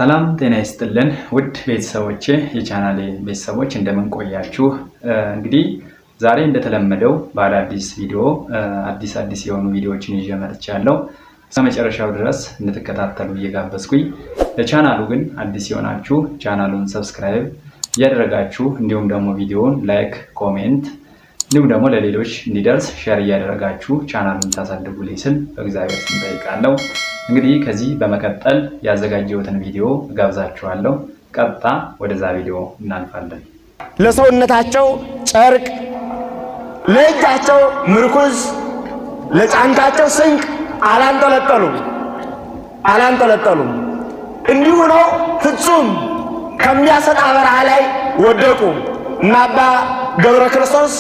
ሰላም ጤና ይስጥልን ውድ ቤተሰቦቼ የቻናሌ ቤተሰቦች እንደምን ቆያችሁ? እንግዲህ ዛሬ እንደተለመደው በአዲስ ቪዲዮ አዲስ የሆኑ ቪዲዮዎችን ይዤ መጥቻለሁ። እስከመጨረሻው ድረስ እንድትከታተሉ እየጋበዝኩኝ ለቻናሉ ግን አዲስ የሆናችሁ ቻናሉን ሰብስክራይብ እያደረጋችሁ እንዲሁም ደግሞ ቪዲዮውን ላይክ፣ ኮሜንት እንዲሁም ደግሞ ለሌሎች እንዲደርስ ሼር እያደረጋችሁ ቻናሉን ታሳድጉልኝ ስል በእግዚአብሔር ስም ጠይቃለሁ። እንግዲህ ከዚህ በመቀጠል ያዘጋጀሁትን ቪዲዮ ጋብዛችኋለሁ። ቀጥታ ወደዛ ቪዲዮ እናልፋለን። ለሰውነታቸው ጨርቅ፣ ለእጃቸው ምርኩዝ፣ ለጫንቃቸው ስንቅ አላንጠለጠሉም። እንዲሁ ነው ፍጹም ከሚያሰጣ በረሃ ላይ ወደቁ። እና አባ ገብረ ክርስቶስ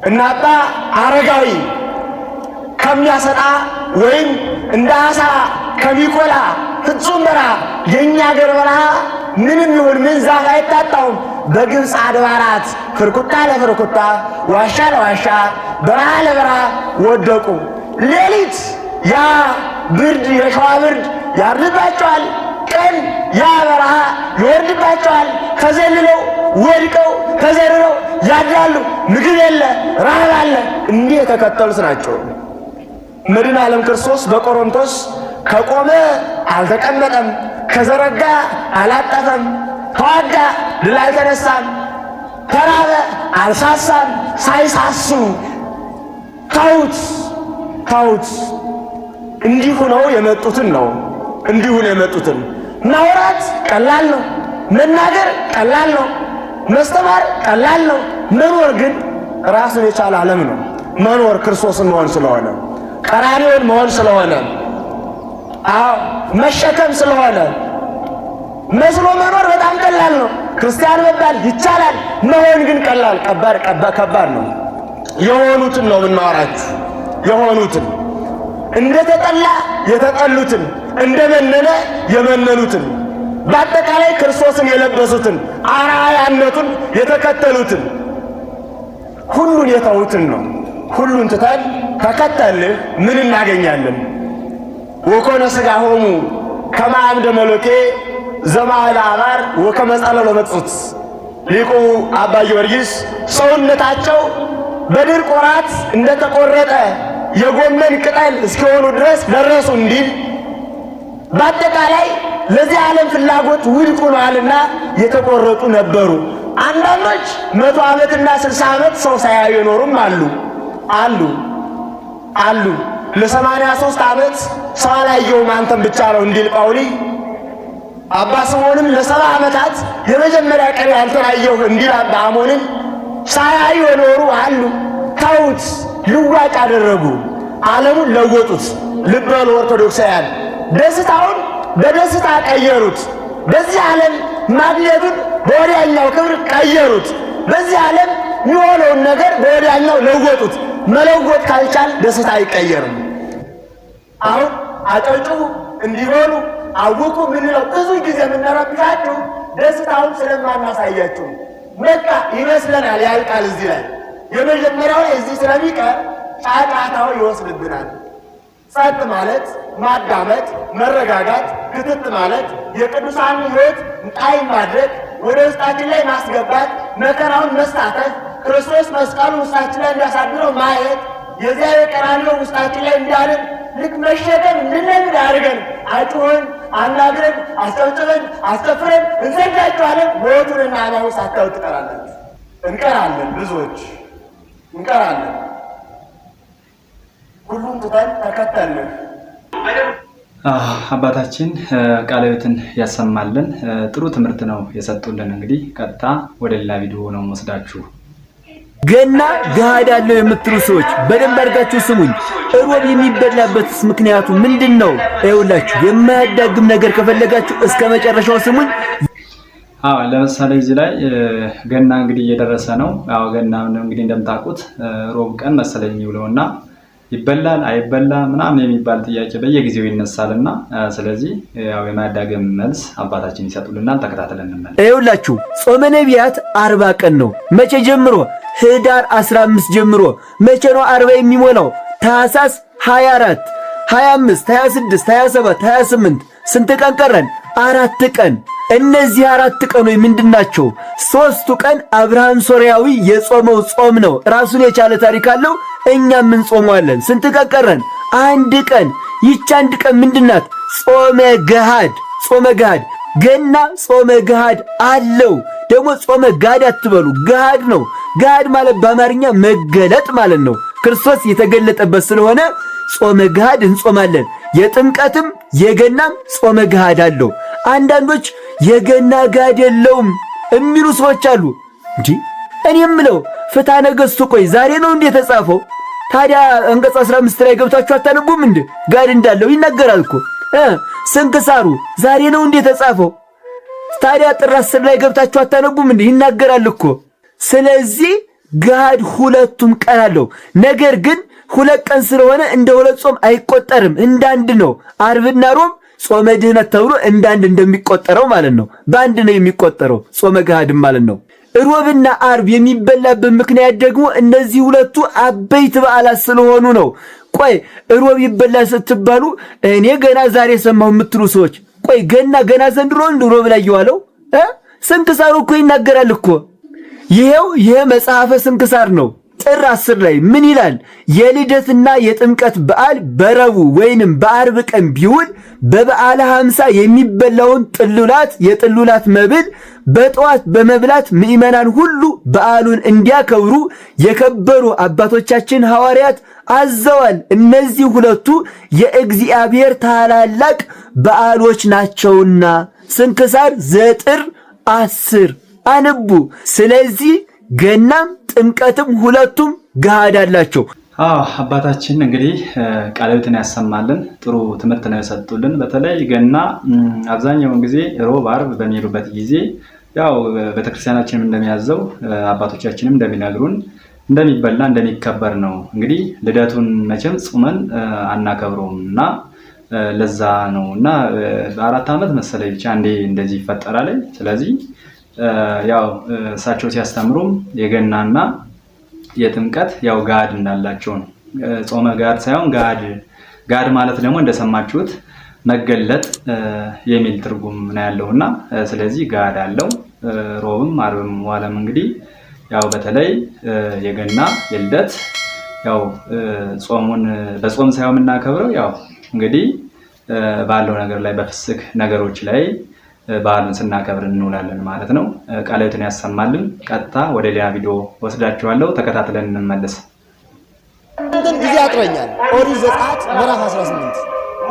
እና አባ አረጋዊ ከሚያሰጣ ወይም እንደ አሳ ከሚቆላ ፍጹም በረሃ የኛ ሀገር በረሃ ምንም ይሁን ምን ዛፍ አይታጣውም። በግብፅ አድባራት ፍርኩታ ለፍርኩታ ዋሻ ለዋሻ በረሃ ለበረሃ ወደቁ። ሌሊት ያ ብርድ የሸዋ ብርድ ያርድባቸዋል፣ ቀን ያ በረሃ ይወርድባቸዋል። ተዘልለው ወድቀው ተዘርረው ያድራሉ። ምግብ የለ፣ ረሃብ አለ። እንዲህ የተከተሉት ናቸው። መድኃኔ ዓለም ክርስቶስ በቆሮንቶስ ከቆመ አልተቀመጠም፣ ከዘረጋ አላጠፈም፣ ተዋጋ ድል አልተነሳም፣ ተራበ አልሳሳም። ሳይሳሱ ተውት። እንዲሁ ነው የመጡትን ነው እንዲሁ ነው የመጡትን። ማውራት ቀላል ነው፣ መናገር ቀላል ነው፣ መስተማር ቀላል ነው። መኖር ግን ራሱን የቻለ ዓለም ነው። መኖር ክርስቶስን መሆን ስለሆነ ቀራንዮን መሆን ስለሆነ መሸከም ስለሆነ መስሎ መኖር በጣም ቀላል ነው። ክርስቲያን መባል ይቻላል፣ መሆን ግን ቀላል ከባድ ነው። የሆኑትን ነው የምናወራችሁ። የሆኑትን እንደተጠላ የተጠሉትን፣ እንደመነነ የመነኑትን፣ በአጠቃላይ ክርስቶስን የለበሱትን፣ አርአያነቱን የተከተሉትን፣ ሁሉን የተዉትን ነው። ሁሉን ትተን ተከተልህ ምን እናገኛለን? ወኮነ ሥጋሆሙ ከመ አምደ መሎኬ ዘማዕለ አባር ወከመ ጸለሎ መቅጹት። ሊቁ አባ ጊዮርጊስ ሰውነታቸው በድርቅ ወራት እንደተቆረጠ የጎመን ቅጠል እስኪሆኑ ድረስ ደረሱ እንዲል በአጠቃላይ ለዚህ ዓለም ፍላጎት ውድቅ ሆነዋልና የተቆረጡ ነበሩ። አንዳንዶች 100 ዓመትና 60 ዓመት ሰው ሳያዩ የኖሩም አሉ። ለ83 ዓመት ሰው አላየውም አንተም ብቻ ነው እንዲል ጳውሊ። አባ ስምዖንም ለ70 ዓመታት የመጀመሪያ ቀን ያልተናየሁ እንዲል አባ አሞንም ሳያዩ የኖሩ አሉ። ተውት፣ ልዋጭ አደረጉ፣ ዓለሙን ለወጡት። ልበ ኦርቶዶክሳውያን ደስታውን በደስታ ቀየሩት። በዚህ ዓለም ማግኘቱን በወዲያኛው ክብር ቀየሩት። በዚህ ዓለም የሆነውን ነገር በወዲያኛው ለወጡት። መለወጥ ካልቻል ደስታ አይቀየርም። አሁን አጨብጭቡ እንዲሆኑ አውቁ ምንለው ብዙ ጊዜ የምንረብሻችሁ ደስታውን ስለማናሳያችሁ በቃ ይመስለናል። ያልቃል እዚህ ላይ የመጀመሪያው እዚህ ስለሚቀር ጫጫታው ይወስድብናል። ጸጥ ማለት ማዳመጥ፣ መረጋጋት፣ ክትት ማለት የቅዱሳን ሕይወት ጣዕም ማድረግ፣ ወደ ውስጣችን ላይ ማስገባት፣ መከራውን መሳተፍ፣ ክርስቶስ መስቀሉን ውስጣችን ላይ እንዲያሳድረው ማየት፣ የዚያ የቀራንዮ ውስጣችን ላይ እንዳልን ልክ መሸከም እንድንለምድ አድርገን አጭሆን አናግረን አስጨብጭበን አስጨፍረን እንሰዳችኋለን። ሞቱንና ሕማሙን ሳታዩ ትቀራላችሁ። እንቀራለን፣ ብዙዎች እንቀራለን። ሁሉም ትተን ተከተልን። አባታችን ቃለ ሕይወትን ያሰማልን። ጥሩ ትምህርት ነው የሰጡልን። እንግዲህ ቀጥታ ወደ ሌላ ቪዲዮ ነው የምወስዳችሁ። ገና ገሃድ አለው የምትሉ ሰዎች በደንብ አድርጋችሁ ስሙኝ። ሮብ የሚበላበትስ ምክንያቱ ምንድን ነው? ይኸውላችሁ የማያዳግም ነገር ከፈለጋችሁ እስከ መጨረሻው ስሙኝ። ለምሳሌ እዚህ ላይ ገና እንግዲህ እየደረሰ ነው። ገና እንግዲህ እንደምታውቁት ሮብ ቀን መሰለኝ የሚውለውና ይበላል አይበላ ምናምን የሚባል ጥያቄ በየጊዜው ይነሳልና ስለዚህ የማያዳግም መልስ አባታችን ይሰጡልናል። ተከታተለን እንመለስ። ይኸውላችሁ ጾመ ነቢያት 40 ቀን ነው። መቼ ጀምሮ? ህዳር 15 ጀምሮ። መቼ ነው 40 የሚሞላው? ታኅሳስ 24፣ 25፣ 26፣ 27፣ 28 ስንት ቀን ቀረን? 4 ቀን። እነዚህ 4 ቀኖች ምንድናቸው? 3ቱ ቀን አብርሃም ሶርያዊ የጾመው ጾም ነው። ራሱን የቻለ ታሪክ አለው። እኛም እንጾመዋለን። ስንት ቀን ቀረን? 1 ቀን። ይህች 1 ቀን ምንድናት? ጾመ ገሃድ። ጾመ ገሃድ ገና ጾመ ገሃድ አለው። ደግሞ ጾመ ገሃድ አትበሉ፣ ገሃድ ነው። ገሃድ ማለት በአማርኛ መገለጥ ማለት ነው። ክርስቶስ የተገለጠበት ስለሆነ ጾመ ገሃድ እንጾማለን። የጥምቀትም የገናም ጾመ ገሃድ አለው። አንዳንዶች የገና ገሃድ የለውም የሚሉ ሰዎች አሉ። እንጂ እኔ የምለው ፍትሐ ነገሥቱ ቆይ ዛሬ ነው እንዴ የተጻፈው? ታዲያ አንቀጽ 15 ላይ ገብታችሁ አታነቡም እንዴ? ገሃድ እንዳለው ይናገራል እኮ። ስንክሳሩ ዛሬ ነው እንዴ የተጻፈው? ታዲያ ጥር 10 ላይ ገብታችሁ አታነቡም እንዴ? ይናገራል እኮ። ስለዚህ ገሃድ ሁለቱም ቀን አለው። ነገር ግን 2 ቀን ስለሆነ እንደ 2 ጾም አይቆጠርም፣ እንዳንድ ነው። ዓርብና ሮብ ጾመ ድህነት ተብሎ እንዳንድ እንደሚቆጠረው ማለት ነው። በአንድ ነው የሚቆጠረው ጾመ ገሃድም ማለት ነው። ሮብና ዓርብ የሚበላበት ምክንያት ደግሞ እነዚህ ሁለቱ አበይት በዓላት ስለሆኑ ነው። ቆይ ሮብ ይበላል ስትባሉ እኔ ገና ዛሬ ሰማሁ የምትሉ ሰዎች ቆይ ገና ዘንድሮ ሮብ ላይ የዋለው ስንክሳሩ እኮ ይናገራል እኮ። ይሄ መጽሐፈ ስንክሳር ነው። ጥር 10 ላይ ምን ይላል? የልደትና የጥምቀት በዓል በረቡዕ ወይንም በዓርብ ቀን ቢውል በበዓለ 50 የሚበላውን የጥሉላት መብል በጠዋት በመብላት ምእመናን ሁሉ በዓሉን እንዲያከብሩ የከበሩ አባቶቻችን ሐዋርያት አዘዋል። እነዚህ ሁለቱ የእግዚአብሔር ታላላቅ በዓሎች ናቸውና ስንክሳር ዘጥር 10 አንቡ። ስለዚህ ገናም ጥምቀትም ሁለቱም ገሃድ አላቸው። አባታችን እንግዲህ ቃልዎትን ያሰማልን። ጥሩ ትምህርት ነው የሰጡልን። በተለይ ገና አብዛኛውን ጊዜ ሮብ ዓርብ በሚሄዱበት ጊዜ ያው ቤተክርስቲያናችንም እንደሚያዘው አባቶቻችንም እንደሚነግሩን እንደሚበላ እንደሚከበር ነው። እንግዲህ ልደቱን መቼም ጾመን አናከብረውም እና ለዛ ነው እና በ4 ዓመት መሰለኝ ብቻ አንዴ እንደዚህ ይፈጠራል። ስለዚህ ያው እሳቸው ሲያስተምሩም የገናና የጥምቀት ያው ገሃድ እንዳላቸው ነው። ጾመ ገሃድ ሳይሆን ገሃድ ማለት ደግሞ እንደሰማችሁት መገለጥ የሚል ትርጉም ነው ያለውና ስለዚህ ገሃድ አለው። ሮብም ዓርብም ዋለም እንግዲህ ያው በተለይ የገና የልደት ያው ጾሙን በጾም ሳይሆን የምናከብረው ያው እንግዲህ ባለው ነገር ላይ በፍስክ ነገሮች ላይ በዓሉን ስናከብር እንውላለን ማለት ነው። ቃልዎትን ያሰማልን። ቀጥታ ወደ ሌላ ቪዲዮ ወስዳችኋለሁ፣ ተከታትለን እንመለስ። እንትን ጊዜ ያጥረኛል። ኦሪት ዘጸአት ምዕራፍ 18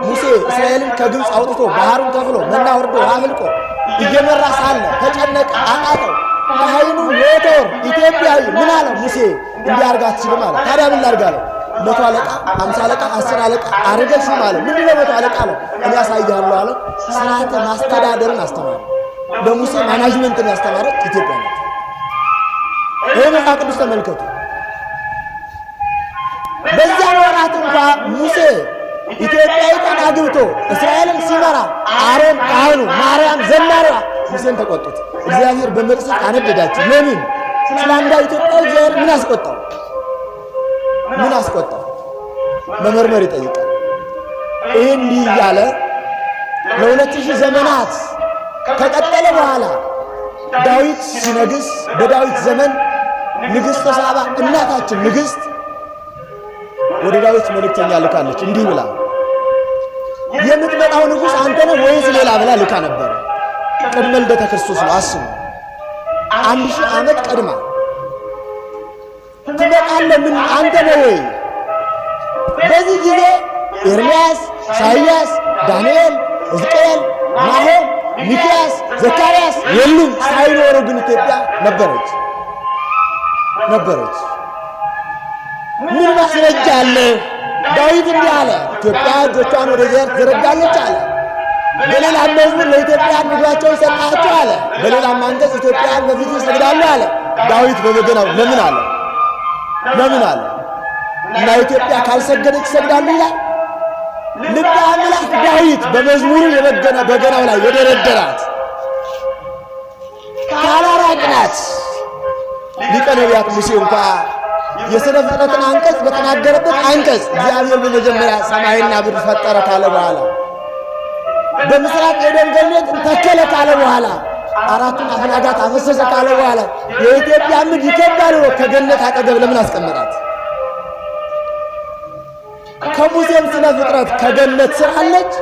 ሙሴ እስራኤልን ከግብፅ አውጥቶ ባህሩን ከፍሎ መና ወርዶ አፍልቆ እየመራ ሳለ ተጨነቀ፣ አቃተው። ካህኑ ዮቶር ኢትዮጵያዊ ምን አለ? ሙሴ እንዲያርጋ አትችልም አለ። ታዲያ ምን ላድርግ አለው? 100 አለቃ 50 አለቃ 10 አለቃ አርገሽ ማለት ምንድነው? 100 አለቃ ነው እኔ ያሳያለሁ አለ። ስርዓተ ማስተዳደርን አስተማረ። በሙሴ ማናጅመንትን ያስተማረች ኢትዮጵያ ናት። ይሄ መጽሐፍ ቅዱስ ተመልከቱ። በዚያ ወራት እንኳን ሙሴ ኢትዮጵያዊትን አግብቶ እስራኤልን ሲመራ አሮን ካህኑ፣ ማርያም ዘማሪዋ ሙሴን ተቆጡት። እግዚአብሔር በመቅሰፍት አነደዳቸው። ለምን? ስለ አንዷ ኢትዮጵያዊ እግዚአብሔር ምን አስቆጣው? ምን አስቆጣው? መመርመር ይጠይቃል። ይህ እንዲህ እያለ ለ2000 ዘመናት ከቀጠለ በኋላ ዳዊት ሲነግስ በዳዊት ዘመን ንግሥተ ሳባ እናታችን ንግሥት ወደ ዳዊት መልእክተኛ ልካለች። እንዲህ ብላ የምትመጣው ንጉሥ አንተ ነህ ወይስ ሌላ ብላ ልካ ነበር። ቅድመ ልደተ ክርስቶስ ነው። አስቡ 1000 ዓመት ቀድማ ትመጣለህ። ምን አንተ ነህ ወይ? በዚህ ጊዜ ኤርምያስ፣ ኢሳይያስ፣ ዳንኤል፣ ሕዝቅኤል፣ ናሆም፣ ሚክያስ፣ ዘካርያስ የሉም። ሳይኖሩ ግን ኢትዮጵያ ነበረች። ምን ማስረጃ አለ? ዳዊት እንዲህ አለ፣ ኢትዮጵያ እጆቿን ወደ እግዚአብሔር ትዘረጋለች አለ። በሌላም መዝሙር ለኢትዮጵያ ምግባቸውን ሰጣቸው አለ። በሌላም አንቀጽ ኢትዮጵያን በፊቱ ይሰግዳሉ አለ። ዳዊት በበገናው ለምን አለ? እና ኢትዮጵያ ካልሰገደች ይሰግዳሉ ይላል። ልበ አምላክ ዳዊት በመዝሙሩ በገናው ላይ የደረደራት ካላራቅናት ሊቀ ነቢያት ሙሴ እንኳ የሥነ ፍጥረትን አንቀጽ በተናገረበት አንቀጽ እግዚአብሔር በመጀመሪያ ሰማይና ምድር ፈጠረ ካለ በኋላ በምስራቅ ኤደን ገነትን ተከለ ካለ በኋላ አራቱን አፍላጋት አፈሰሰ ካለ በኋላ የኢትዮጵያ ምድር ይከብዳል ብሎ ከገነት አጠገብ ለምን አስቀመጣት? ከሙሴም ስነ ፍጥረት ከገነት ስር አለች፣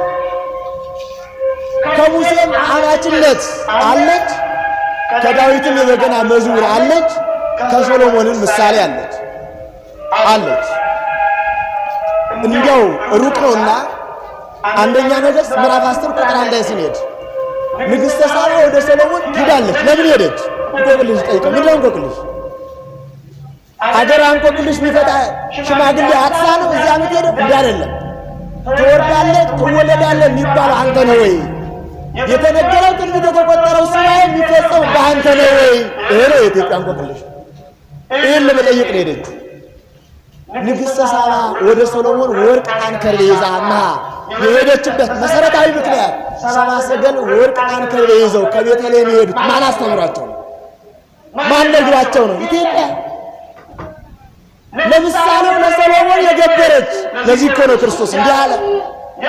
ከሙሴም አማችነት አለች፣ ከዳዊትም የበገና መዝሙር አለች፣ ከሶሎሞንም ምሳሌ አለች። እንዲያው ሩቅ ነውና አንደኛ ነገሥት ምዕራፍ 10 ቁጥር 1 ላይ ስንሄድ ንግሥተ ሳባ ወደ ሰሎሞን ሄዳለች። ለምን ሄደች? እንቆቅልሽ ጠይቀው። ምንድነው እንቆቅልሽ? አገር እንቆቅልሽ የሚፈታ ሽማግሌ አጥሳ ነው እዚያ የምትሄደው? እንዲህ አይደለም። ትወርዳለህ ትወለዳለህ የሚባለው አንተ ነው ወይ? የተነገረው ትንቢት የተቆጠረው ሱባኤ የሚፈጸው በአንተ ነው ወይ? ይሄ ነው የኢትዮጵያ እንቆቅልሽ። ይህን ለመጠየቅ ነው ሄደችው። ንግሥተ ሳባ ወደ ሰሎሞን ወርቅ አንከር ይዛና የሄደችበት መሰረታዊ ምክንያት ሰብአ ሰገል ወርቅ አንከር ይዘው ከቤተልሔም የሄዱት ማን አስተምሯቸው ነው? ማን ነግሯቸው ነው? ኢትዮጵያ ለምሳሌው ለሰሎሞን የገበረች። ለዚህ እኮ ነው ክርስቶስ እንዲህ አለ፣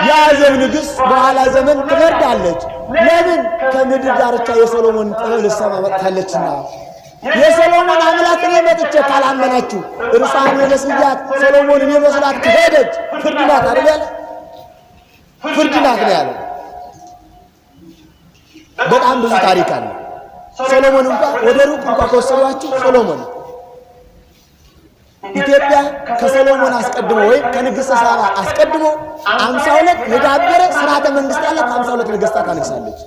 የአዜብ ንግሥት በኋላ ዘመን ትፈርዳለች። ለምን? ከምድር ዳርቻ የሰሎሞን ጥበብ ልትሰማ መጥታለችና። የሰሎሞን አምላክ እኔ መጥቼ ካላመናችሁ እርሷን የመስያት ሰሎሞንን የመስላት ከሄደች ፍርድ ናት አይደል ያለ? ፍርድ ናት ነው ያለው። በጣም ብዙ ታሪክ አለ። ሰሎሞን እንኳን ወደ ሩቅ እንኳን ከወሰዷችሁ ሰሎሞን ኢትዮጵያ ከሰሎሞን አስቀድሞ ወይም ከንግሥተ ሳባ አስቀድሞ 52 የዳበረ ስርዓተ መንግስት ያላት 52 ነገስታት አንግሳለች።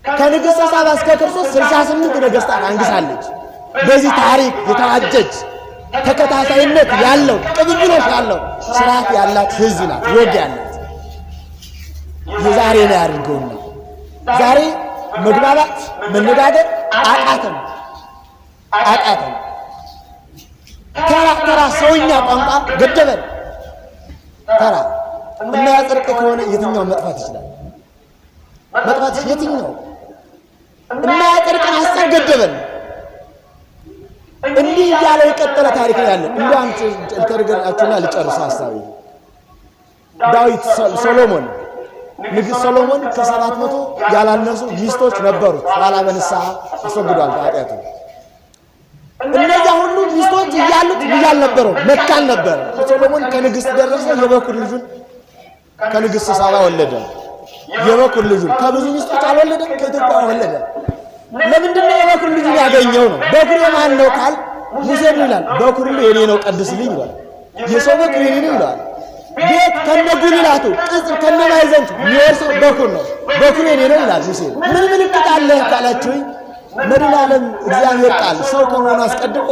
ከንግሥተ ሳባ እስከ ክርስቶስ 68 ነገስታት አንግሳለች። በዚህ ታሪክ የተዋጀች ተከታታይነት ያለው ቅብብሎሽ ያለው ስርዓት ያላት ህዝብ ናት። ወግ ያላት የዛሬ ነው ያድርገውና ዛሬ መግባባት መነጋገር አቃተን። ተራ ሰውኛ ቋንቋ ገደበን። ተራ የማያጸድቅ ከሆነ የትኛው መጥፋት ይችላል? መጥፋት የትኛው የማያጸድቅን ሀሳብ ገደበን። እንዲህ እያለ የቀጠለ ታሪክ ነው ያለን። እንደው አንተ ተርገናችሁና ልጨርስ ሐሳቤ። ዳዊት ሶሎሞን ንጉሥ ሶሎሞን ከ700 ያላነሱ ሚስቶች ነበሩት። ኋላ በንስሐ አስወግዷል ኃጢአቱ። እነዚያ ሁሉ ሚስቶች እያሉት ልጅ አልነበረው፣ መካን ነበር። ሶሎሞን ከንግሥት ደረሰ። የበኩር ልጁን ከንግሥት ሳባ ወለደ። የበኩር ልጁን ከብዙ ሚስቶች አልወለደም፣ ከኢትዮጵያ ወለደ። ለምንድን ነው የበኩር ልጁን ያገኘው ነው? በኩር የማን ነው ካል ሙሴ ይላል፣ በኩር የኔ ነው ቀድስልኝ ይላል። የሰው በኩር የኔ ነው ይላል። ቤት ከነጉልላቱ ቅጽር ከነማይዘንቱ የሚወርሰው በኩር ነው። በኩር የኔ ነው ይላል ሙሴ። ምን ምልክት አለ ካላችሁኝ መድኃኔ ዓለም እግዚአብሔር ቃል ሰው ከመሆኑ አስቀድሞ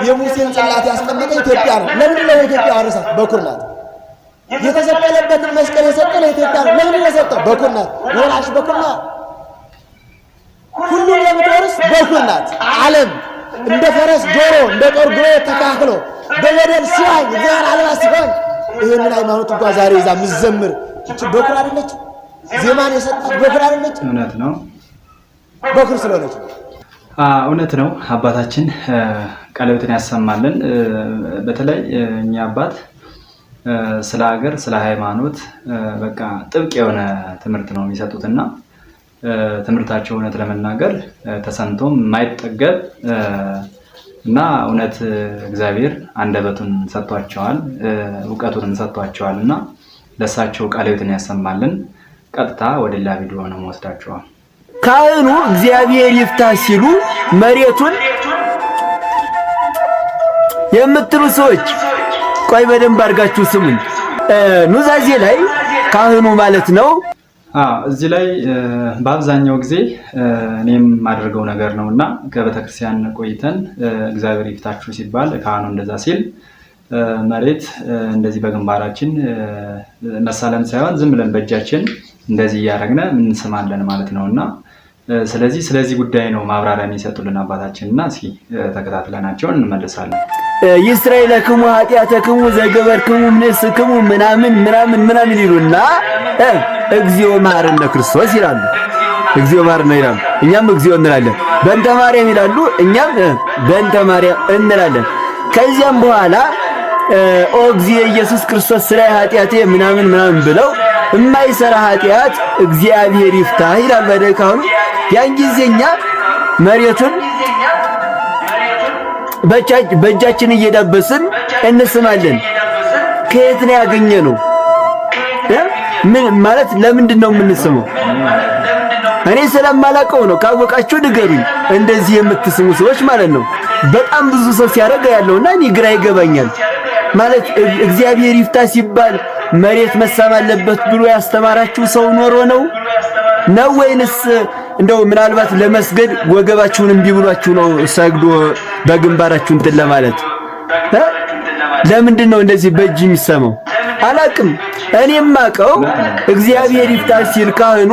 የሙሴን ጽላት ያስቀመጠ ኢትዮጵያ ነው። ለምንድን ነው የኢትዮጵያ ዋርሳት? በኩር ናት። የተሰቀለበትን መስቀል የሰጠው ለኢትዮጵያ ነው። ለምንድን ነው የሰጠው? በኩር ናት። ወራሽ በኩር ናት። ሁሉን የምትወርስ በኩር ናት። ዓለም እንደ ፈረስ ጆሮ እንደ ጦር ግሮ ተካክሎ በበደል ሲዋኝ እግዚአብሔር አልባ ሲሆን ይህንን ሃይማኖት እንኳን ዛሬ ይዛ ምዘምር እቺ በኩር አይደለች? ዜማን የሰጣት በኩር አይደለች? እውነት ነው። በኩር ስለሆነች እውነት ነው። አባታችን ቀለበትን ያሰማልን። በተለይ እኛ አባት ስለ ሀገር ስለ ሃይማኖት በቃ ጥብቅ የሆነ ትምህርት ነው የሚሰጡትና ትምህርታቸው እውነት ለመናገር ተሰምቶም የማይጠገብ እና እውነት እግዚአብሔር አንደበቱን ሰጥቷቸዋል፣ እውቀቱንም ሰጥቷቸዋል እና ለእሳቸው ቀለበትን ያሰማልን። ቀጥታ ወደ ሌላ ቪዲዮ ነው ወስዳቸዋል። ካህኑ እግዚአብሔር ይፍታ ሲሉ መሬቱን የምትሉ ሰዎች ቆይ በደንብ አድርጋችሁ ስሙኝ። ኑዛዜ ላይ ካህኑ ማለት ነው። እዚህ ላይ በአብዛኛው ጊዜ እኔም ማድረገው ነገር ነውና ከቤተክርስቲያን ቆይተን እግዚአብሔር ይፍታችሁ ሲባል ካህኑ እንደዛ ሲል መሬት እንደዚህ በግንባራችን መሳለም ሳይሆን ዝም ብለን በእጃችን እንደዚህ እያደረግን እንስማለን ማለት ነውና ስለዚህ ጉዳይ ነው ማብራሪያ የሚሰጡልን አባታችንና እስኪ ተከታትለናቸው እንመለሳለን። ይስራኤልክሙ ኃጢአተክሙ ዘገበርክሙ ንስክሙ ምናምን ይሉና እግዚኦ መሐረነ ክርስቶስ ይላሉ። እግዚኦ መሐረነ ይላሉ፣ እኛም እግዚኦ እንላለን። በእንተ ማርያም ይላሉ፣ እኛም በእንተ ማርያም እንላለን። ከዚያም በኋላ ኦ እግዚእ ኢየሱስ ክርስቶስ ስለ ኃጢአቴ ምናምን ብለው የማይሰራ ኃጢአት እግዚአብሔር ይፍታህ ይላል በደካኑ። ያን ጊዜኛ መሬቱን በእጃችን እየዳበስን እንስማለን። ከየት ነው ያገኘነው? ምን ማለት ለምንድን ነው የምንስመው? እኔ ስለማላውቀው ነው። ካወቃችሁ ንገሩኝ። እንደዚህ የምትስሙ ሰዎች ማለት ነው። በጣም ብዙ ሰው ሲያደርግ ያለውና እኔ ግራ ይገባኛል። ማለት እግዚአብሔር ይፍታ ሲባል መሬት መሳም አለበት ብሎ ያስተማራችሁ ሰው ኖሮ ነው ወይንስ እንደው ምናልባት ለመስገድ ወገባችሁን እምቢ ብሏችሁ ነው ሰግዶ በግንባራችሁ እንትን ለማለት? ለምንድን ነው እንደዚህ በእጅ የሚሰማው? አላቅም። እኔም ማቀው እግዚአብሔር ይፍታ ሲል ካህኑ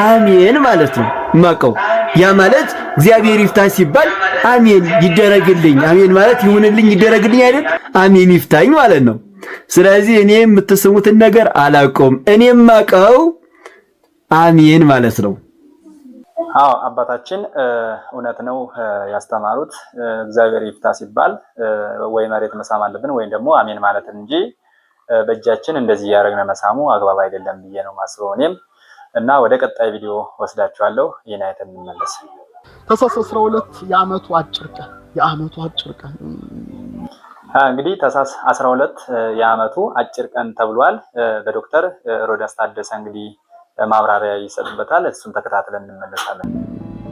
አሜን ማለት ነው ማቀው። ያ ማለት እግዚአብሔር ይፍታ ሲባል አሜን ይደረግልኝ፣ አሜን ማለት ይሁንልኝ ይደረግልኝ አይደል? አሜን ይፍታኝ ማለት ነው። ስለዚህ እኔ የምትስሙትን ነገር አላቀውም። እኔም ማቀው አሜን ማለት ነው። አዎ አባታችን እውነት ነው ያስተማሩት። እግዚአብሔር ይፍታ ሲባል ወይ መሬት መሳም አለብን ወይ ደግሞ አሜን ማለት እንጂ በእጃችን እንደዚህ ያደረግነ መሳሙ አግባብ አይደለም ብዬ ነው ማስበው እኔም። እና ወደ ቀጣይ ቪዲዮ ወስዳችኋለሁ። ይሄን አይተን እንመለስ። ታኅሳስ 12 የዓመቱ አጭር ቀን እንግዲህ ታኅሳስ 12 የዓመቱ አጭር ቀን ተብሏል። በዶክተር ሮዳስ ታደሰ እንግዲህ ማብራሪያ ይሰጥበታል። እሱን ተከታትለን እንመለሳለን።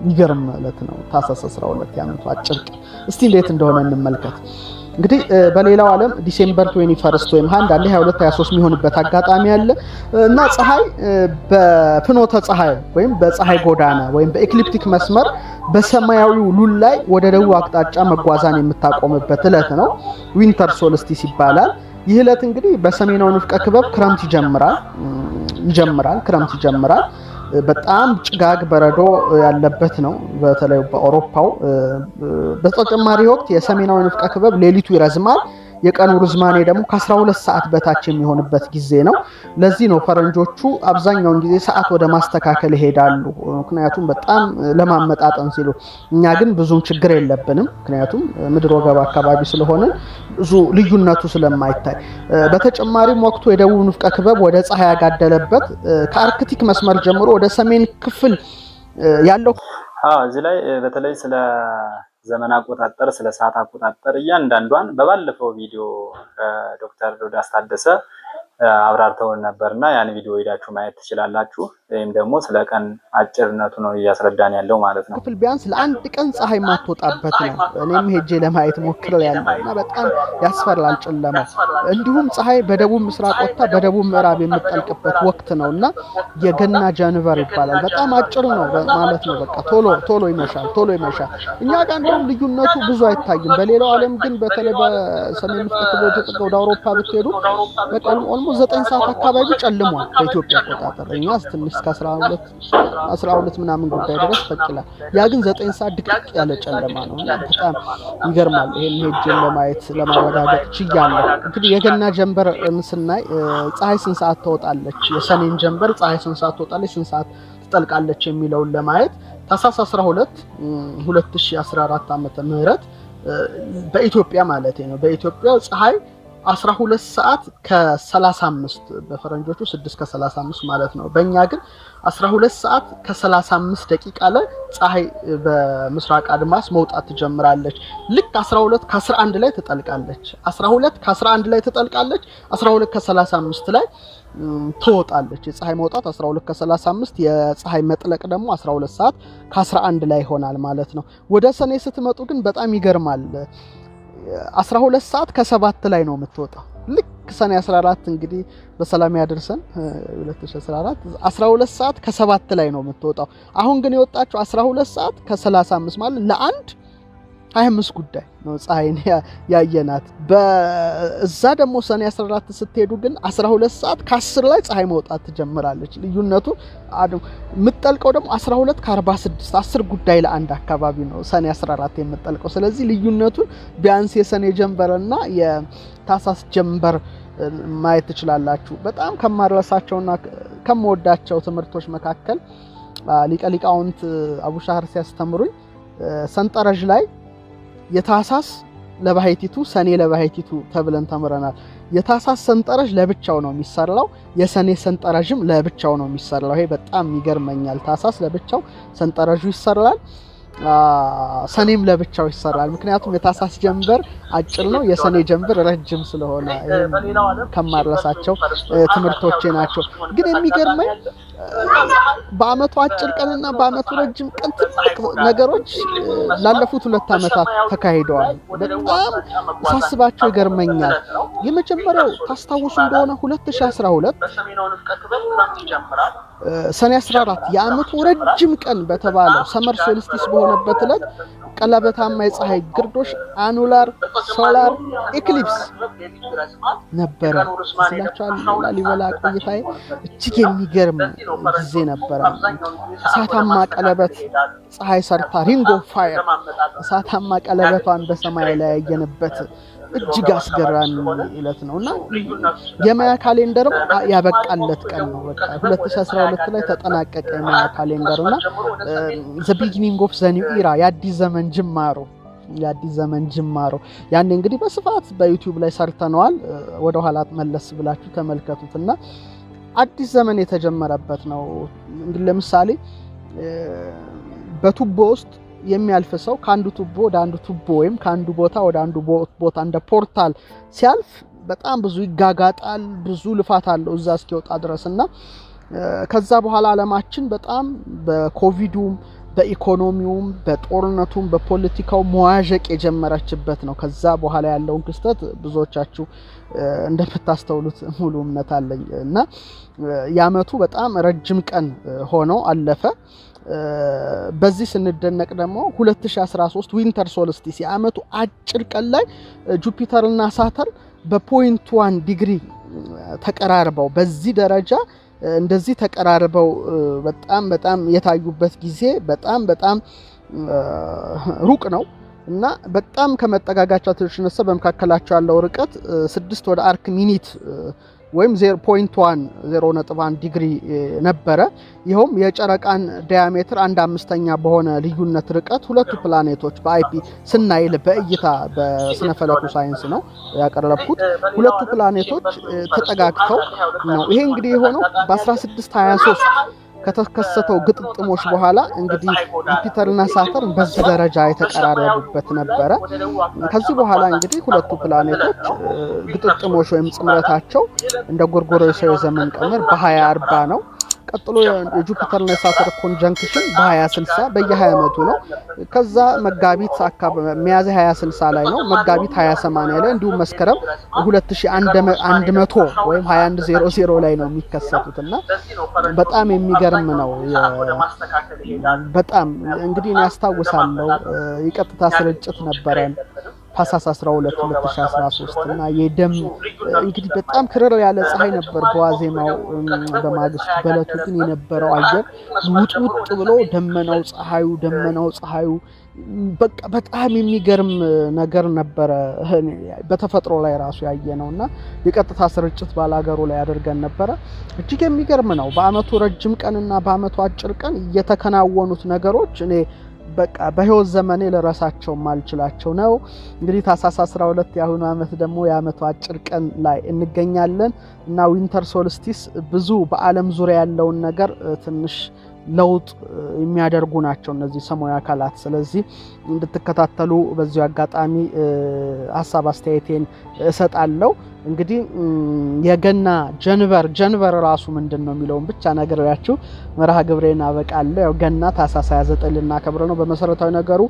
ይገርም ማለት ነው። ታኅሳስ 12 የዓመቱ አጭር ቀን እስቲ እንዴት እንደሆነ እንመልከት። እንግዲህ በሌላው ዓለም ዲሴምበር 21 ወይም 22 23 የሚሆንበት አጋጣሚ አለ እና ፀሐይ በፍኖተ ፀሐይ ወይም በፀሐይ ጎዳና ወይም በኤክሊፕቲክ መስመር በሰማያዊው ሉል ላይ ወደ ደቡብ አቅጣጫ መጓዛን የምታቆምበት ዕለት ነው። ዊንተር ሶልስቲስ ይባላል። ይህ ዕለት እንግዲህ በሰሜናዊ ንፍቀ ክበብ ክረምት ይጀምራል። በጣም ጭጋግ በረዶ ያለበት ነው፣ በተለይ በአውሮፓው። በተጨማሪ ወቅት የሰሜናዊ ንፍቀ ክበብ ሌሊቱ ይረዝማል። የቀኑ ርዝማኔ ደግሞ ከ12 ሰዓት በታች የሚሆንበት ጊዜ ነው። ለዚህ ነው ፈረንጆቹ አብዛኛውን ጊዜ ሰዓት ወደ ማስተካከል ይሄዳሉ፣ ምክንያቱም በጣም ለማመጣጠን ሲሉ። እኛ ግን ብዙም ችግር የለብንም፣ ምክንያቱም ምድር ወገብ አካባቢ ስለሆነ ብዙ ልዩነቱ ስለማይታይ። በተጨማሪም ወቅቱ የደቡብ ንፍቀ ክበብ ወደ ፀሐይ ያጋደለበት ከአርክቲክ መስመር ጀምሮ ወደ ሰሜን ክፍል ያለው እዚህ ላይ በተለይ ስለ ዘመን አቆጣጠር ስለ ሰዓት አቆጣጠር እያንዳንዷን በባለፈው ቪዲዮ ዶክተር ሮዳስ ታደሰ አብራርተውን ነበርና ያን ቪዲዮ ሄዳችሁ ማየት ትችላላችሁ። ወይም ደግሞ ስለ ቀን አጭርነቱ ነው እያስረዳን ያለው ማለት ነው። ክፍል ቢያንስ ለአንድ ቀን ፀሐይ ማትወጣበት ነው። እኔም ሄጄ ለማየት ሞክሬያለሁና በጣም ያስፈራል ጨለማው። እንዲሁም ፀሐይ በደቡብ ምስራቅ ወጥታ በደቡብ ምዕራብ የምትጠልቅበት ወቅት ነውና የገና ጃንቨር ይባላል። በጣም አጭር ነው ማለት ነው። በቃ ቶሎ ይመሻል። እኛ ጋር እንደውም ልዩነቱ ብዙ አይታይም። በሌላው ዓለም ግን በተለይ በሰሜን ንፍቀ ክበብ ተጠቅቀው ወደ አውሮፓ ብትሄዱ በቃ ኦልሞስት 9 ሰዓት አካባቢ ጨልሟል በኢትዮጵያ አቆጣጠር። እኛ ትንሽ እስከ 12 ምናምን ጉዳይ ድረስ ፈቅላል። ያ ግን 9 ሰዓት ድቅቅ ያለ ጨለማ ነው እና በጣም ይገርማል። ይሄን ሄጄን ለማየት ለማረጋገጥ ችያለሁ። እንግዲህ የገና ጀንበር ስናይ ፀሐይ ስንት ሰዓት ትወጣለች፣ የሰኔን ጀንበር ፀሐይ ስንት ሰዓት ትወጣለች፣ ስንት ሰዓት ትጠልቃለች የሚለውን ለማየት ታኅሳስ 12 2014 ዓመተ ምህረት በኢትዮጵያ ማለት ነው። በኢትዮጵያ ፀሐይ 12 ሰዓት ከ35 በፈረንጆቹ 6 ከ35 ማለት ነው። በእኛ ግን 12 ሰዓት ከ35 ደቂቃ ላይ ፀሐይ በምስራቅ አድማስ መውጣት ትጀምራለች። ልክ 12 ከ11 ላይ ትጠልቃለች። 12 ከ11 ላይ ትጠልቃለች። 12 ከ35 ላይ ትወጣለች። የፀሐይ መውጣት 12 ከ35፣ የፀሐይ መጥለቅ ደግሞ 12 ሰዓት ከ11 ላይ ይሆናል ማለት ነው። ወደ ሰኔ ስትመጡ ግን በጣም ይገርማል። 12 ሰዓት ከ7 ላይ ነው የምትወጣው። ልክ ሰኔ 14 እንግዲህ በሰላም ያደርሰን 2014 12 ሰዓት ከ7 ላይ ነው የምትወጣው። አሁን ግን የወጣችው 12 ሰዓት ከ35 ማለት ለአንድ 25 ጉዳይ ነው ፀሐይን ያየናት። በዛ ደግሞ ሰኔ 14 ስትሄዱ ግን 12 ሰዓት ከ10 ላይ ፀሐይ መውጣት ትጀምራለች። ልዩነቱ የምትጠልቀው ደግሞ 12 ከ46 10 ጉዳይ ለአንድ አካባቢ ነው ሰኔ 14 የምትጠልቀው። ስለዚህ ልዩነቱን ቢያንስ የሰኔ ጀንበርና የታኅሳስ ጀንበር ማየት ትችላላችሁ። በጣም ከማረሳቸውና ከመወዳቸው ትምህርቶች መካከል ሊቀ ሊቃውንት አቡሻህር ሲያስተምሩኝ ሰንጠረዥ ላይ የታኅሳስ ለባህይቲቱ ሰኔ ለባህይቲቱ ተብለን ተምረናል። የታሳስ ሰንጠረዥ ለብቻው ነው የሚሰራው፣ የሰኔ ሰንጠረዥም ለብቻው ነው የሚሰራው። ይሄ በጣም ይገርመኛል። ታሳስ ለብቻው ሰንጠረዡ ይሰራል፣ ሰኔም ለብቻው ይሰራል። ምክንያቱም የታሳስ ጀንበር አጭር ነው፣ የሰኔ ጀንበር ረጅም ስለሆነ ከማረሳቸው ትምህርቶቼ ናቸው። ግን የሚገርመኝ በአመቱ አጭር ቀንና በአመቱ ረጅም ቀን ትልቅ ነገሮች ላለፉት 2 አመታት ተካሂደዋል። በጣም ሳስባቸው ይገርመኛል። የመጀመሪያው ታስታውሱ እንደሆነ 2012 ሰኔ 14 የአመቱ ረጅም ቀን በተባለው ሰመር ሶልስቲስ በሆነበት ዕለት ቀለበታማ የፀሐይ ግርዶሽ አኑላር ሶላር ኤክሊፕስ ነበረ። ስላቻል ላሊበላ ቆይታዬ እጅግ የሚገርም ጊዜ ነበረ። እሳታማ ቀለበት ፀሐይ ሰርታ ሪንግ ኦፍ ፋየር እሳታማ ቀለበቷን በሰማይ ላይ ያየንበት እጅግ አስገራሚ ዕለት ነውና የማያ ካሌንደርም ያበቃለት ቀን ነው። በቃ 2012 ላይ ተጠናቀቀ የማያ ካሌንደርና ዘ ቢጊኒንግ ኦፍ ዘ ኒው ኢራ የአዲስ ዘመን ጅማሮ ያኔ እንግዲህ በስፋት በዩቲዩብ ላይ ሰርተነዋል። ወደ ኋላ መለስ ብላችሁ ተመልከቱትና አዲስ ዘመን የተጀመረበት ነው። እንግዲህ ለምሳሌ በቱቦ ውስጥ የሚያልፍ ሰው ከአንዱ ቱቦ ወደ አንዱ ቱቦ ወይም ከአንዱ ቦታ ወደ አንዱ ቦታ እንደ ፖርታል ሲያልፍ በጣም ብዙ ይጋጋጣል፣ ብዙ ልፋት አለው እዛ እስኪወጣ ድረስና ከዛ በኋላ ዓለማችን በጣም በኮቪዱም በኢኮኖሚውም በጦርነቱም በፖለቲካው መዋዠቅ የጀመረችበት ነው። ከዛ በኋላ ያለውን ክስተት ብዙዎቻችሁ እንደምታስተውሉት ሙሉ እምነት አለኝ እና የአመቱ በጣም ረጅም ቀን ሆኖ አለፈ። በዚህ ስንደነቅ ደግሞ 2013 ዊንተር ሶልስቲስ የአመቱ አጭር ቀን ላይ ጁፒተርና ሳተርን በ0.1 ዲግሪ ተቀራርበው በዚህ ደረጃ እንደዚህ ተቀራርበው በጣም የታዩበት ጊዜ በጣም ሩቅ ነው እና በጣም ከመጠጋጋቸው ተነሳ በመካከላቸው ያለው ርቀት 6 ወደ አርክ ሚኒት ወይም 0.1 ዲግሪ ነበረ። ይሄውም የጨረቃን ዲያሜትር 1/5ኛ በሆነ ልዩነት ርቀት ሁለቱ ፕላኔቶች በአይፒ ስናይል በእይታ በስነ ፈለኩ ሳይንስ ነው ያቀረብኩት። ሁለቱ ፕላኔቶች ተጠጋግተው ነው። ይሄ እንግዲህ የሆነው በ1623 ከተከሰተው ግጥጥሞች በኋላ እንግዲህ ጁፒተርና ሳተርን በዚህ ደረጃ የተቀራረቡበት ነበረ። ከዚህ በኋላ እንግዲህ ሁለቱ ፕላኔቶች ግጥጥሞች ወይም ጽምረታቸው እንደ ጎርጎሮሳዊ ዘመን ቀመር በ2040 ነው። ቀጥሎ የጁፒተርና የሳተር ኮንጀንክሽን በ2060 በየ20 ዓመቱ ነው። ከዛ መጋቢት ሚያዝያ 2060 ላይ ነው። መጋቢት 2080 ላይ እንዲሁም መስከረም 2100 ወይም 2100 ላይ ነው የሚከሰቱትና በጣም የሚገርም ነው። በጣም እንግዲህ እኔ ያስታውሳለሁ የቀጥታ ስርጭት ነበረን ታህሳስ 12 2013 እና የደም እንግዲህ በጣም ክርር ያለ ፀሐይ ነበር በዋዜማው በማግስቱ። በለቱ ግን የነበረው አየር ውጥውጥ ብሎ ደመናው ፀሐዩ በቃ በጣም የሚገርም ነገር ነበረ። በተፈጥሮ ላይ ራሱ ያየነውና የቀጥታ ስርጭት ባላገሩ ላይ አድርገን ነበረ። እጅግ የሚገርም ነው። በአመቱ ረጅም ቀንና በአመቱ አጭር ቀን የተከናወኑት ነገሮች እኔ በቃ በህይወት ዘመኔ ለራሳቸው ማልችላቸው ነው። እንግዲህ ታህሳስ 12 ያሁኑ አመት ደግሞ የአመቱ አጭር ቀን ላይ እንገኛለን እና ዊንተር ሶልስቲስ ብዙ በአለም ዙሪያ ያለውን ነገር ትንሽ ለውጥ የሚያደርጉ ናቸው እነዚህ ሰማያዊ አካላት። ስለዚህ እንድትከታተሉ በዚሁ አጋጣሚ ሐሳብ አስተያየቴን እሰጣለሁ። እንግዲህ የገና ጀንበር ራሱ ምንድነው የሚለውን ብቻ ነገራችሁ መርሃ ግብሬን አበቃለሁ። ያው ገና ታህሳስ 29 ልናከብር ነው። በመሰረታዊ ነገሩ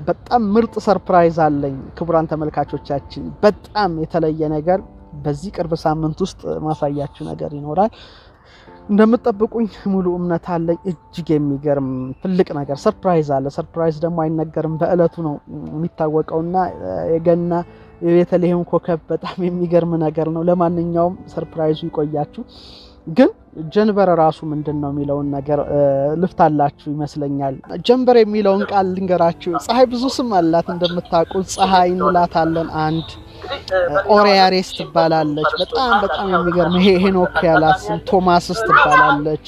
በጣም ምርጥ ሰርፕራይዝ አለኝ ክቡራን ተመልካቾቻችን። በጣም የተለየ ነገር በዚህ ቅርብ ሳምንት ውስጥ ማሳያችሁ ነገር ይኖራል። እንደምትጠብቁኝ ሙሉ እምነት አለኝ። እጅግ የሚገርም ትልቅ ነገር ሰርፕራይዝ አለ። ሰርፕራይዝ ደግሞ አይነገርም፣ በእለቱ ነው የሚታወቀውና የገና የቤተልሔም ኮከብ በጣም የሚገርም ነገር ነው። ለማንኛውም ሰርፕራይዙ ይቆያችሁ። ግን ጀንበር ራሱ ምንድነው የሚለውን ነገር ልፍታላችሁ ይመስለኛል። ጀንበር የሚለውን ቃል ልንገራችሁ። ፀሐይ ብዙ ስም አላት እንደምታውቁት። ፀሐይ እንላታለን። አንድ ኦሪያሬስ ትባላለች። በጣም የሚገርም ይሄ ሄኖክ ያላት ስም ቶማስስ ትባላለች።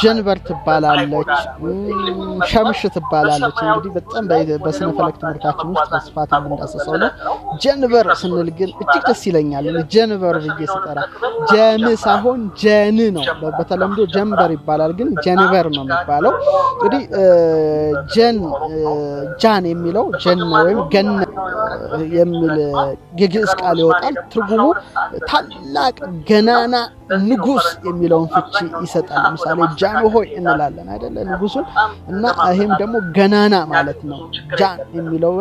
ጀንበር ትባላለች፣ ሸምሽ ትባላለች። እንግዲህ በጣም በስነ ፈለክ ትምህርታችን ውስጥ በስፋት የምንዳሰሰው ነው። ጀንበር ስንል ግን እጅግ ደስ ይለኛል። ጀንበር ብዬ ስጠራ ጀን ሳይሆን ጀን ነው። በተለምዶ ጀንበር ይባላል፣ ግን ጀንበር ነው የሚባለው። እንግዲህ ጃን የሚለው ጀን ወይም ገነ የሚል የግዕዝ ቃል ይወጣል። ትርጉሙ ታላቅ ገናና ንጉስ የሚለውን ፍቺ ይሰጣል። ለምሳሌ ጃንሆይ እንላለን አይደለ ንጉሱን፣ እና ይሄም ደግሞ ገናና ማለት ነው። ጃን የሚለው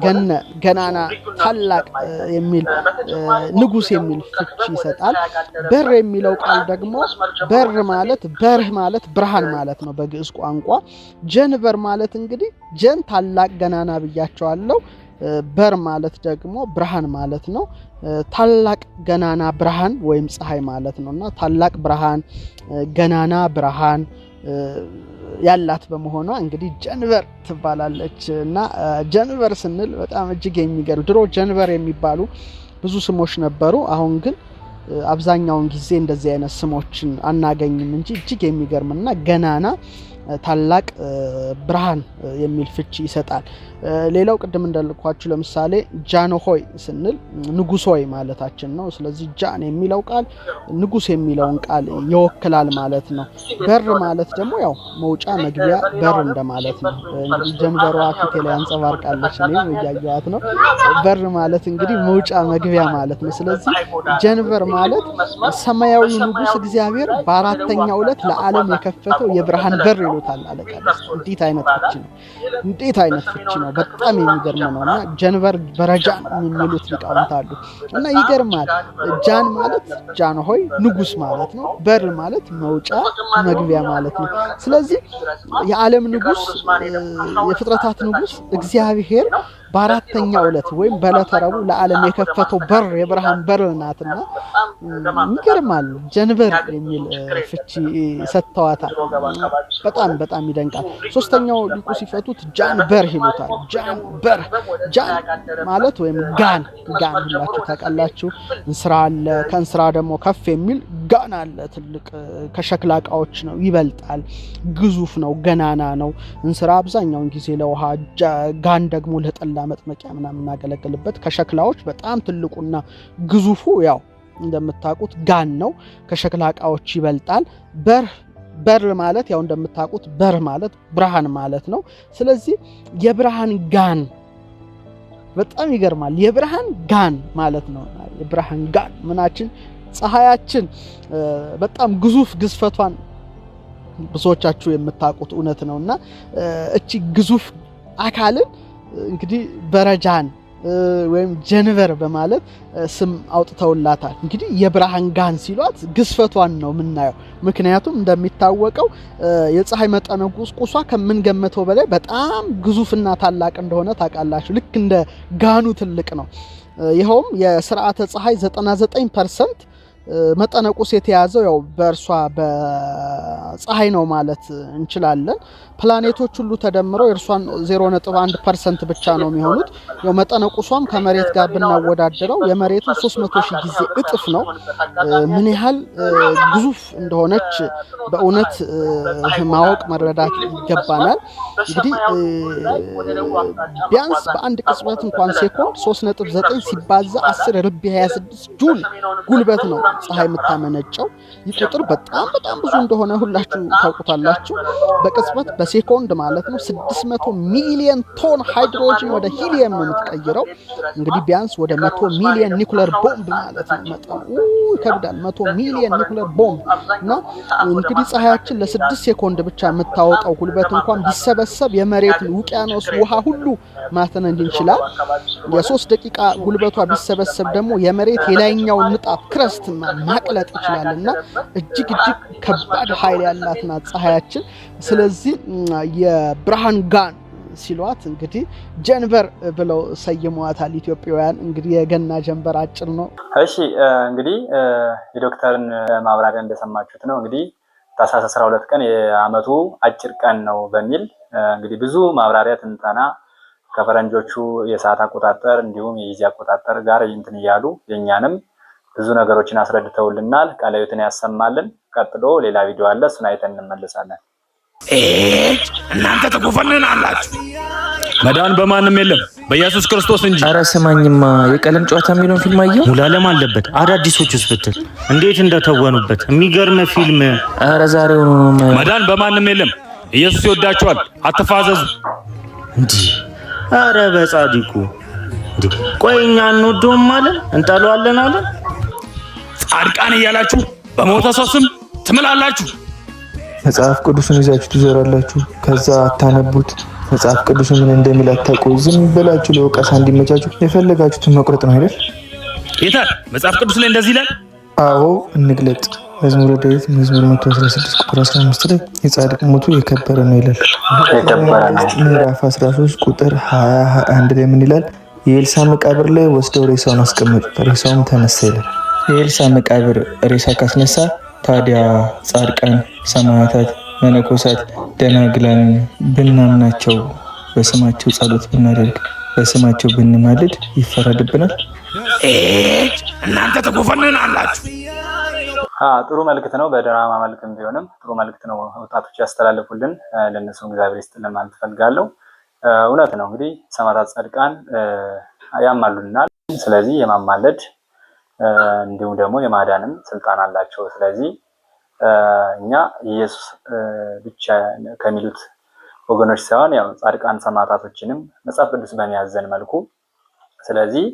ገነ ገናና ታላቅ የሚል ንጉስ የሚል ፍቺ ይሰጣል። በር የሚለው ቃል ደግሞ በር ማለት በርህ ማለት ብርሃን ማለት ነው በግዕዝ ቋንቋ። ጀንበር ማለት እንግዲህ ጀን ታላቅ ገናና ብያቸዋለሁ። በር ማለት ደግሞ ብርሃን ማለት ነው። ታላቅ ገናና ብርሃን ወይም ፀሐይ ማለት ነውና ታላቅ ብርሃን ገናና ብርሃን ያላት በመሆኗ እንግዲህ ጀንበር ትባላለች። እና ጀንበር ስንል በጣም እጅግ የሚገርም ድሮ ጀንበር የሚባሉ ብዙ ስሞች ነበሩ። አሁን ግን አብዛኛውን ጊዜ እንደዚህ አይነት ስሞችን አናገኝም እንጂ እጅግ የሚገርምና ገናና ታላቅ ብርሃን የሚል ፍቺ ይሰጣል። ሌላው ቅድም እንዳልኳችሁ ለምሳሌ ጃንሆይ ስንል ንጉስ ሆይ ማለታችን ነው። ስለዚህ ጃን የሚለው ቃል ንጉስ የሚለውን ቃል ይወክላል ማለት ነው። በር ማለት ደግሞ ያው መውጫ መግቢያ በር እንደማለት ነው። እንግዲህ ጀንበሯ ፊቴ ላይ አንጸባርቃለች፣ እኔም እያየኋት ነው። በር ማለት እንግዲህ መውጫ መግቢያ ማለት ነው። ስለዚህ ጀንበር ማለት ሰማያዊ ንጉስ እግዚአብሔር በአራተኛው ዕለት ለዓለም የከፈተው የብርሃን በር ይሉታል አለቃ። እንዴት አይነት ፍቺ ነው! እንዴት አይነት ፍቺ ነው! በጣም የሚገርም ነውና ጀንበር በረጃን የሚሉት ሊቃውንት አሉ። እና ይገርማል። ጃን ማለት ጃንሆይ ንጉስ ማለት ነው። በር ማለት መውጫ መግቢያ ማለት ነው። ስለዚህ የዓለም ንጉስ የፍጥረታት ንጉስ እግዚአብሔር በአራተኛው ዕለት ወይም በዕለተ ረቡዕ ለዓለም የከፈተው በር የብርሃን በር ናትና ይገርማል። ጀንበር የሚል ፍቺ ሰጥተዋታል። በጣም በጣም ይደንቃል። ሶስተኛው ሊቁ ሲፈቱት ጃንበር ይሉታል። ጃንበር ጃን ማለት ወይም ጋን ሁላችሁ ታውቃላችሁ። እንስራ አለ፣ ከእንስራ ደግሞ ከፍ የሚል ጋን አለ። ትልቅ ከሸክላ ዕቃዎች ነው፣ ይበልጣል፣ ግዙፍ ነው፣ ገናና ነው። እንስራ አብዛኛውን ጊዜ ለውሃ፣ ጋን ደግሞ ለጠላ መጥመቂያ ምናምን እናገለግልበት። ከሸክላዎች በጣም ትልቁና ግዙፉ ያው እንደምታውቁት ጋን ነው፣ ከሸክላ ዕቃዎች ይበልጣል። በር ማለት ያው እንደምታውቁት በር ማለት ብርሃን ማለት ነው። ስለዚህ የብርሃን ጋን በጣም ይገርማል። የብርሃን ጋን ማለት ነው። የብርሃን ጋን ምናችን ፀሐያችን በጣም ግዙፍ ግዝፈቷን ብዙዎቻችሁ የምታውቁት እውነት ነውና እቺ ግዙፍ አካልን እንግዲህ በረጃን ወይም ጀንበር በማለት ስም አውጥተውላታል። እንግዲህ የብርሃን ጋን ሲሏት ግዝፈቷን ነው የምናየው። ምክንያቱም እንደሚታወቀው የፀሐይ መጠነ ቁሷ ከምንገምተው በላይ በጣም ግዙፍና ታላቅ እንደሆነ ታውቃላችሁ። ልክ እንደ ጋኑ ትልቅ ነው። ይኸውም የስርዓተ ፀሐይ 99% መጠነ ቁስ የተያዘው ያው በእርሷ በፀሐይ ነው ማለት እንችላለን። ፕላኔቶች ሁሉ ተደምረው የእርሷን 0.1% ብቻ ነው የሚሆኑት። ያው መጠነ ቁሷም ከመሬት ጋር ብናወዳደረው የመሬቱ 300,000 ጊዜ እጥፍ ነው። ምን ያህል ግዙፍ እንደሆነች በእውነት ማወቅ መረዳት ይገባናል። እንግዲህ ቢያንስ በአንድ ቅጽበት እንኳን ሴኮንድ 3.9 ሲባዛ 10 ርቢ 26 ጁል ጉልበት ነው ፀሐይ የምታመነጨው። ይህ ቁጥር በጣም ብዙ እንደሆነ ሁላችሁ ታውቁታላችሁ። በቅጽበት በሴኮንድ ማለት ነው 600 ሚሊዮን ቶን ሃይድሮጅን ወደ ሂሊየም ነው የምትቀይረው። እንግዲህ ቢያንስ ወደ 100 ሚሊዮን ኒኩለር ቦምብ ማለት ነው። መጠኑ ይከብዳል። 100 ሚሊዮን ኒኩለር ቦምብ እና እንግዲህ ፀሐያችን ለ6 ሴኮንድ ብቻ የምታወጣው ጉልበት እንኳን ቢሰበሰብ የመሬትን ውቅያኖስ ውሃ ሁሉ ማተነን ይችላል። የ3 ደቂቃ ጉልበቷ ቢሰበሰብ ደግሞ የመሬት የላይኛው ንጣፍ ክረስት ማቅለጥ ይችላልና እጅግ ከባድ ኃይል ያላት ናት ፀሐያችን። ስለዚህ የብርሃን ጋን ሲሏት እንግዲህ ጀንበር ብለው ሰይመዋታል ኢትዮጵያውያን። እንግዲህ የገና ጀንበር አጭር ነው። እሺ እንግዲህ የዶክተርን ማብራሪያ እንደሰማችሁት ነው። እንግዲህ ታኅሳስ 12 ቀን የዓመቱ አጭር ቀን ነው በሚል እንግዲህ ብዙ ማብራሪያ ትንተና ከፈረንጆቹ የሰዓት አቆጣጠር እንዲሁም የጊዜ አቆጣጠር ጋር እንትን እያሉ የኛንም ብዙ ነገሮችን አስረድተውልናል። ቃለ ሕይወትን ያሰማልን። ቀጥሎ ሌላ ቪዲዮ አለ፣ እሱን አይተን እንመለሳለን። እናንተ ተቆፈነን አላችሁ። መዳን በማንም የለም በኢየሱስ ክርስቶስ እንጂ። አረ ስማኝማ፣ የቀለም ጨዋታ የሚለውን ፊልም አየሁ። ሙሉዓለም አለበት። አዳዲሶቹስ ብትል እንዴት እንደተወኑበት የሚገርም ፊልም። አረ ዛሬው ነው። መዳን በማንም የለም። ኢየሱስ ይወዳችኋል፣ አትፋዘዙ። እንዴ አረ በጻድቁ እንዴ ቆይ እኛ እንወደውም አለን እንጠለዋለን አለን። ጻድቃን እያላችሁ በሞተ ሰው ስም ትምላላችሁ። መጽሐፍ ቅዱስን ይዛችሁ ትዞራላችሁ፣ ከዛ አታነቡት። መጽሐፍ ቅዱስ ምን እንደሚል አታውቁ። ዝም ብላችሁ ለወቀሳ እንዲመቻችሁ የፈለጋችሁትን መቁረጥ ነው አይደል? የታል መጽሐፍ ቅዱስ ላይ እንደዚህ ይላል? አዎ እንግለጥ። መዝሙረ ዳዊት መዝሙር 116 ቁጥር 15 ላይ የጻድቅ ሞቱ የከበረ ነው ይላል። ምዕራፍ 13 ቁጥር 21 ላይ ምን ይላል? የኤልሳ መቃብር ላይ ወስደው ሬሳውን አስቀመጡት፣ ሬሳውም ተነሳ ይላል። የኤልሳ መቃብር ሬሳ ካስነሳ ታዲያ ጻድቃን፣ ሰማዕታት፣ መነኮሳት፣ ደናግላን ብናምናቸው፣ በስማቸው ጸሎት ብናደርግ፣ በስማቸው ብንማልድ ይፈረድብናል? እናንተ ተቆፈነን አላችሁ። ጥሩ መልእክት ነው። በድራማ መልክም ቢሆንም ጥሩ መልእክት ነው ወጣቶች ያስተላልፉልን። ለነሱ እግዚአብሔር ይስጥልን ማለት ፈልጋለሁ። እውነት ነው እንግዲህ ሰማዕታት፣ ጻድቃን ያማሉናል። ስለዚህ የማማለድ እንዲሁም ደግሞ የማዳንም ስልጣን አላቸው። ስለዚህ እኛ ኢየሱስ ብቻ ከሚሉት ወገኖች ሳይሆን ያው ጻድቃን ሰማዕታቶችንም መጽሐፍ ቅዱስ በሚያዘን መልኩ ስለዚህ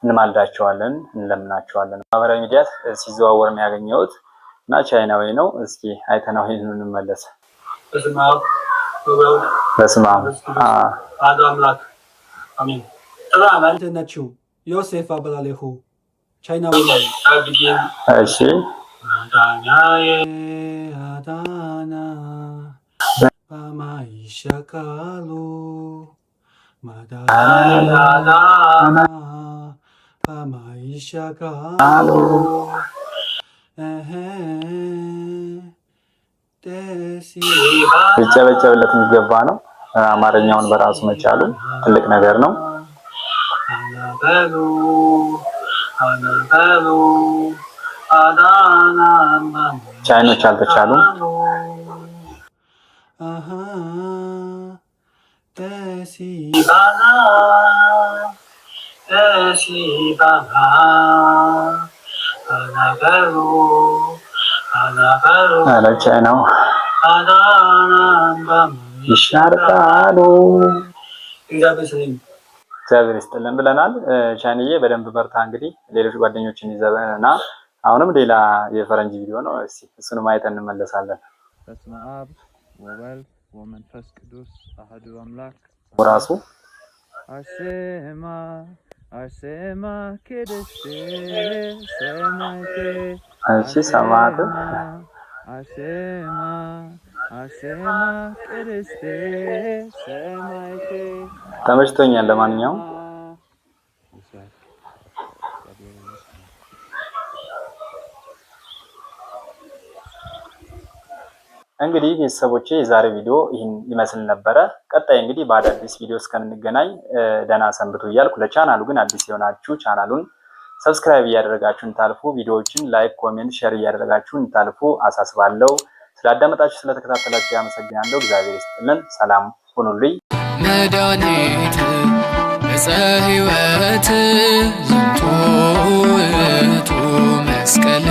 እንማልዳቸዋለን፣ እንለምናቸዋለን። ማህበራዊ ሚዲያ ሲዘዋወር ነው ያገኘሁት እና ቻይናዊ ነው። እስኪ አይተናው ይሄንን እንመለስ። በስመ አብ አሐዱ አምላክ አሜን። ሰላም ናችሁ። ዮሴፍ አበላለሁ ቻይናዊ ነው። እሺ አዳናዬ አዳና በማይሻካሉ ማዳና በማይሻካሉ ሊጨበጨብለት የሚገባ ነው። አማርኛውን በራሱ መቻሉ ትልቅ ነገር ነው። ቻይኖች አልተቻሉም። ቻይናው ይሻርቃሉ። እግዚአብሔር ይስጥልን ብለናል። ቻይንዬ በደንብ በርታ። እንግዲህ ሌሎች ጓደኞችን ይዘና አሁንም ሌላ የፈረንጅ ቪዲዮ ነው። እስቲ እሱንም አይተን እንመለሳለን። በስመ አብ ወወልድ ወመንፈስ ቅዱስ አሐዱ አምላክ ራሱ አርሴማ አርሴማ ቅድስት ሰማዕቴ እሺ ሰማዕት አርሴማ አርሴማ ቅድስት ሰማዕቴ ተመችቶኛል። ለማንኛውም እንግዲህ ቤተሰቦቼ የዛሬ ቪዲዮ ይህን ይመስል ነበረ። ቀጣይ እንግዲህ በአዳዲስ ቪዲዮ እስከምንገናኝ ደህና ሰንብቱ እያልኩ ለቻናሉ ግን አዲስ የሆናችሁ ቻናሉን ሰብስክራይብ እያደረጋችሁ እንታልፉ፣ ቪዲዮዎችን ላይክ፣ ኮሜንት፣ ሼር እያደረጋችሁ እንታልፉ አሳስባለሁ። ስላዳመጣችሁ ስለተከታተላችሁ ያመሰግናለሁ። እግዚአብሔር ይስጥልን። ሰላም ሁኑልኝ። መድኃኒት ዕፀ ሕይወት ዝንቱ ውእቱ መስቀል